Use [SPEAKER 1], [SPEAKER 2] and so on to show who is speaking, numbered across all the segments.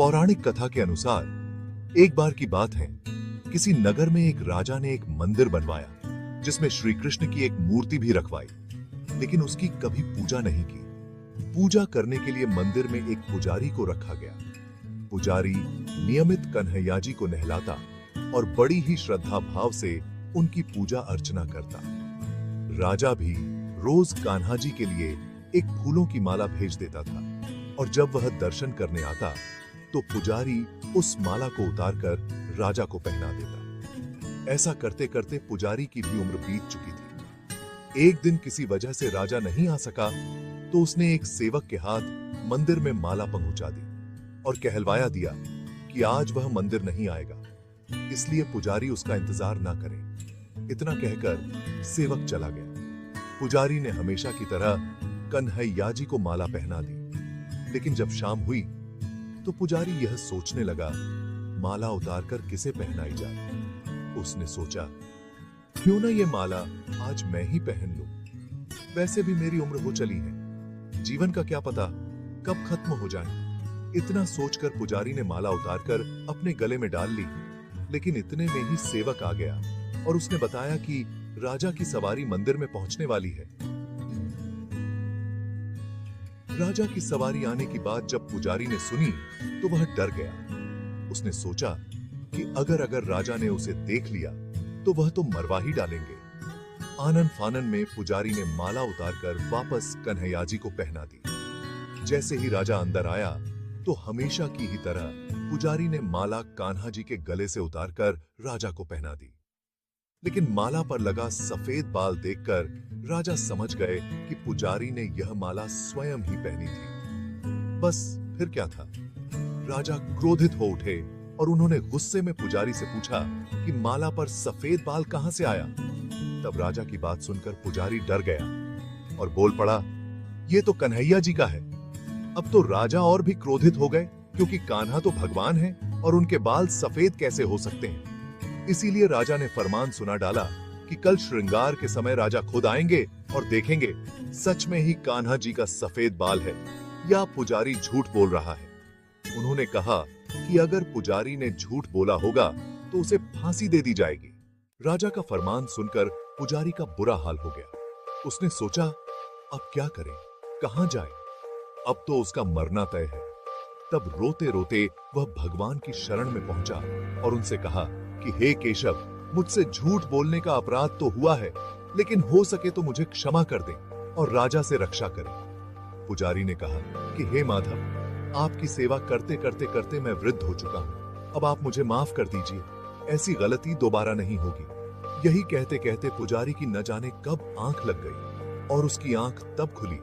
[SPEAKER 1] पौराणिक कथा के अनुसार एक बार की बात है, किसी नगर में एक राजा ने एक मंदिर बनवाया जिसमें श्री कृष्ण की एक मूर्ति भी रखवाई, लेकिन उसकी कभी पूजा नहीं की। पूजा करने के लिए मंदिर में एक पुजारी को रखा गया। पुजारी नियमित कन्हैया जी को नहलाता और बड़ी ही श्रद्धा भाव से उनकी पूजा अर्चना करता। राजा भी रोज कान्हा जी के लिए एक फूलों की माला भेज देता था और जब वह दर्शन करने आता तो पुजारी उस माला को उतारकर राजा को पहना देता। ऐसा करते करते पुजारी की भी उम्र बीत चुकी थी। एक दिन किसी वजह से राजा नहीं आ सका तो उसने एक सेवक के हाथ मंदिर में माला पहुंचा दी और कहलवाया दिया कि आज वह मंदिर नहीं आएगा, इसलिए पुजारी उसका इंतजार ना करे। इतना कहकर सेवक चला गया। पुजारी ने हमेशा की तरह कन्हैया जी को माला पहना दी, लेकिन जब शाम हुई तो पुजारी यह सोचने लगा, माला उतारकर किसे पहनाई जाए। उसने सोचा, क्यों ना ये माला आज मैं ही पहन लूं। वैसे भी मेरी उम्र हो चली है, जीवन का क्या पता कब खत्म हो जाए। इतना सोचकर पुजारी ने माला उतारकर अपने गले में डाल ली, लेकिन इतने में ही सेवक आ गया और उसने बताया कि राजा की सवारी मंदिर में पहुंचने वाली है। राजा की सवारी आने की बात जब पुजारी ने सुनी तो वह डर गया। उसने सोचा कि अगर राजा ने उसे देख लिया तो वह तो मरवा ही डालेंगे। आनन फानन में पुजारी ने माला उतारकर वापस कन्हैया जी को पहना दी। जैसे ही राजा अंदर आया तो हमेशा की ही तरह पुजारी ने माला कान्हा जी के गले से उतारकर राजा को पहना दी, लेकिन माला पर लगा सफेद बाल देखकर राजा समझ गए कि पुजारी ने यह माला स्वयं ही पहनी थी। बस फिर क्या था, राजा क्रोधित हो उठे और उन्होंने गुस्से में पुजारी से पूछा कि माला पर सफेद बाल कहां से आया। तब राजा की बात सुनकर पुजारी डर गया और बोल पड़ा, ये तो कन्हैया जी का है। अब तो राजा और भी क्रोधित हो गए, क्योंकि कान्हा तो भगवान है और उनके बाल सफेद कैसे हो सकते हैं। इसीलिए राजा ने फरमान सुना डाला कि कल श्रृंगार के समय राजा खुद आएंगे और देखेंगे सच में ही कान्हा जी का सफेद बाल है या पुजारी झूठ बोल रहा है। उन्होंने कहा कि अगर पुजारी ने झूठ बोला होगा तो उसे फांसी दे दी जाएगी। राजा का फरमान सुनकर पुजारी का बुरा हाल हो गया। उसने सोचा, अब क्या करें, कहां जाए, अब तो उसका मरना तय है। तब रोते रोते वह भगवान की शरण में पहुंचा और उनसे कहा कि हे केशव, मुझसे झूठ बोलने का अपराध तो हुआ है, लेकिन हो सके तो मुझे क्षमा कर दें और राजा से रक्षा करें। पुजारी ने कहा कि हे माधव, आपकी सेवा करते करते करते मैं वृद्ध हो चुका हूं, अब आप मुझे माफ कर दीजिए, ऐसी गलती दोबारा नहीं होगी। यही कहते कहते पुजारी की न जाने कब आंख लग गई और उसकी आंख तब खुली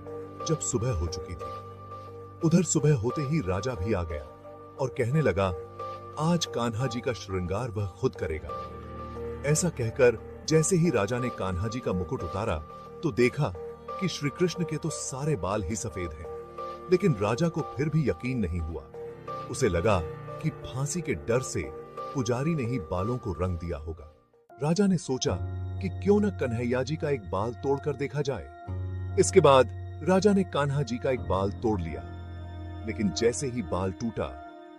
[SPEAKER 1] जब सुबह हो चुकी थी। उधर सुबह होते ही राजा भी आ गया और कहने लगा, आज कान्हा जी का श्रृंगार वह खुद करेगा। ऐसा कहकर जैसे ही राजा ने कान्हा जी का मुकुट उतारा तो देखा कि श्री कृष्ण के तो सारे बाल ही सफेद हैं, लेकिन राजा को फिर भी यकीन नहीं हुआ। उसे लगा कि फांसी के डर से पुजारी ने ही बालों को रंग दिया होगा। राजा ने सोचा कि क्यों न कन्हैया जी का एक बाल तोड़कर देखा जाए। इसके बाद राजा ने कान्हा जी का एक बाल तोड़ लिया, लेकिन जैसे ही बाल टूटा,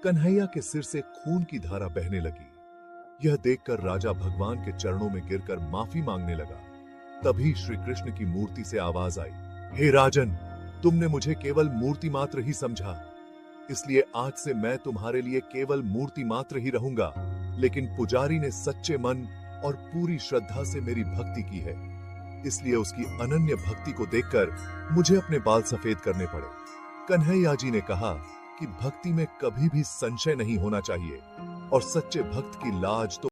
[SPEAKER 1] कन्हैया के सिर से खून की धारा बहने लगी। यह देखकर राजा भगवान के चरणों में गिरकर माफी मांगने लगा। तभी श्री कृष्ण की मूर्ति से आवाज आई, हे राजन, तुमने मुझे केवल मूर्ति मात्र ही समझा, इसलिए आज से मैं तुम्हारे लिए केवल मूर्ति मात्र ही रहूंगा। लेकिन पुजारी ने सच्चे मन और पूरी श्रद्धा से मेरी भक्ति की है, इसलिए उसकी अनन्य भक्ति को देखकर मुझे अपने बाल सफेद करने पड़े। कन्हैया जी ने कहा कि भक्ति में कभी भी संशय नहीं होना चाहिए और सच्चे भक्त की लाज तो